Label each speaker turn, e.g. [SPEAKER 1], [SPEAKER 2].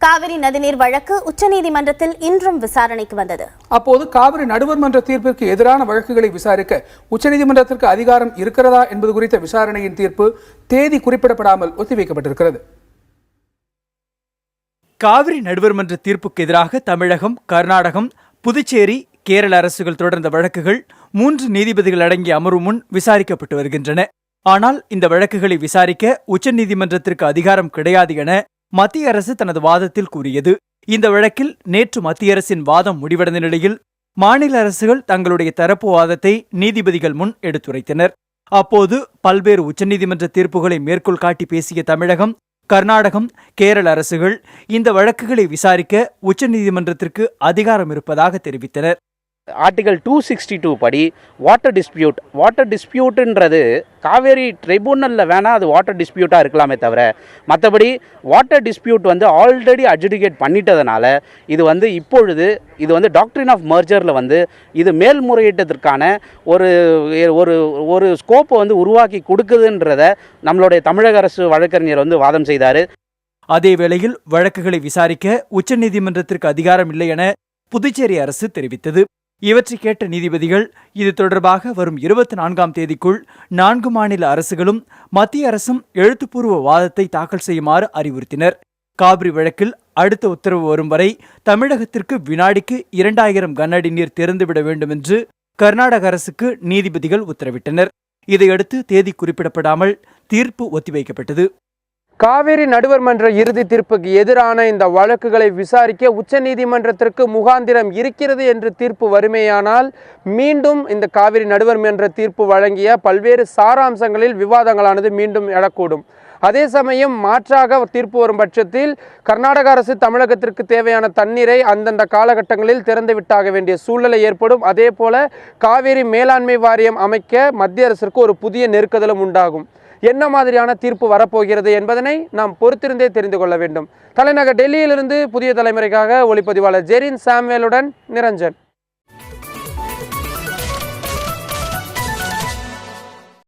[SPEAKER 1] காவிரி நதிநீர் வழக்கு உச்சநீதிமன்றத்தில் இன்றும் விசாரணைக்கு வந்தது.
[SPEAKER 2] அப்போது காவிரி நடுவர் மன்ற தீர்ப்பிற்கு எதிரான வழக்குகளை விசாரிக்க உச்சநீதிமன்றத்திற்கு அதிகாரம் இருக்கிறதா என்பது குறித்த விசாரணையின் தீர்ப்பு தேதி குறிப்பிடப்படாமல் ஒத்திவைக்கப்பட்டிருக்கிறது.
[SPEAKER 3] காவிரி நடுவர் மன்ற தீர்ப்புக்கு எதிராக தமிழகம், கர்நாடகம், புதுச்சேரி, கேரள அரசுகள் தொடர்ந்த வழக்குகள் 3 நீதிபதிகள் அடங்கிய அமர்வு முன் விசாரிக்கப்பட்டு வருகின்றன. ஆனால் இந்த வழக்குகளை விசாரிக்க உச்சநீதிமன்றத்திற்கு அதிகாரம் கிடையாது என மத்திய அரசு தனது வாதத்தில் கூறியது. இந்த வழக்கில் நேற்று மத்திய அரசின் வாதம் முடிவடைந்த நிலையில் மாநில அரசுகள் தங்களுடைய தரப்பு வாதத்தை நீதிபதிகள் முன் எடுத்துரைத்தனர். அப்போது பல்வேறு உச்சநீதிமன்ற தீர்ப்புகளை மேற்கோள் காட்டி பேசிய தமிழகம், கர்நாடகம், கேரள அரசுகள் இந்த வழக்குகளை விசாரிக்க உச்சநீதிமன்றத்திற்கு அதிகாரம் இருப்பதாக தெரிவித்தனர்.
[SPEAKER 4] ஆர்டிகல் 262 படி வாட்டர் டிஸ்பியூட்ன்றது காவேரி ட்ரிபியூனலில் வேணால் அது வாட்டர் டிஸ்பியூட்டாக இருக்கலாமே தவிர மற்றபடி வாட்டர் டிஸ்பியூட் ஆல்ரெடி அட்ஜுடிகேட் பண்ணிட்டதுனால இப்பொழுது இது டாக்ட்ரின் ஆஃப் மர்ஜரில் இது மேல்முறையீட்டத்திற்கான ஒரு ஒரு ஒரு ஸ்கோப்பை உருவாக்கி கொடுக்குதுன்றத நம்மளுடைய தமிழக அரசு வழக்கறிஞர் வாதம் செய்தார்.
[SPEAKER 3] அதே வேளையில் வழக்குகளை விசாரிக்க உச்சநீதிமன்றத்திற்கு அதிகாரம் இல்லை என புதுச்சேரி அரசு தெரிவித்தது. இவற்றை கேட்ட நீதிபதிகள் இது தொடர்பாக வரும் 24ஆம் தேதிக்குள் 4 மாநில அரசுகளும் மத்திய அரசும் எழுத்துப்பூர்வ வாதத்தை தாக்கல் செய்யுமாறு அறிவுறுத்தினர். காவிரி வழக்கில் அடுத்த உத்தரவு வரும் வரை தமிழகத்திற்கு வினாடிக்கு 2000 கன அடி நீர் திறந்துவிட வேண்டும் என்று கர்நாடக அரசுக்கு நீதிபதிகள் உத்தரவிட்டனர். இதையடுத்து தேதி குறிப்பிடப்படாமல் தீர்ப்பு ஒத்திவைக்கப்பட்டது.
[SPEAKER 5] காவிரி நடுவர் மன்ற இறுதி தீர்ப்புக்கு எதிரான இந்த வழக்குகளை விசாரிக்க உச்சநீதிமன்றத்திற்கு முகாந்திரம் இருக்கிறது என்று தீர்ப்பு வருமேயானால் மீண்டும் இந்த காவிரி நடுவர் மன்ற தீர்ப்பு வழங்கிய பல்வேறு சாராம்சங்களில் விவாதங்களானது மீண்டும் எழக்கூடும். அதே சமயம் மாற்றாக தீர்ப்பு வரும் பட்சத்தில் கர்நாடக அரசு தமிழகத்திற்கு தேவையான தண்ணீரை அந்தந்த காலகட்டங்களில் திறந்துவிட்டாக வேண்டிய சூழ்நிலை ஏற்படும். அதே போல காவிரி மேலாண்மை வாரியம் அமைக்க மத்திய அரசிற்கு ஒரு புதிய நெருக்குதலும் உண்டாகும். என்ன மாதிரியான தீர்ப்பு வரப்போகிறது என்பதனை நாம் பொறுத்திருந்தே தெரிந்து கொள்ள வேண்டும். தலைநகர் டெல்லியிலிருந்து புதிய தலைமுறைக்காக ஒளிப்பதிவாளர் ஜெரின் சாம்வேலுடன் நிரஞ்சன்.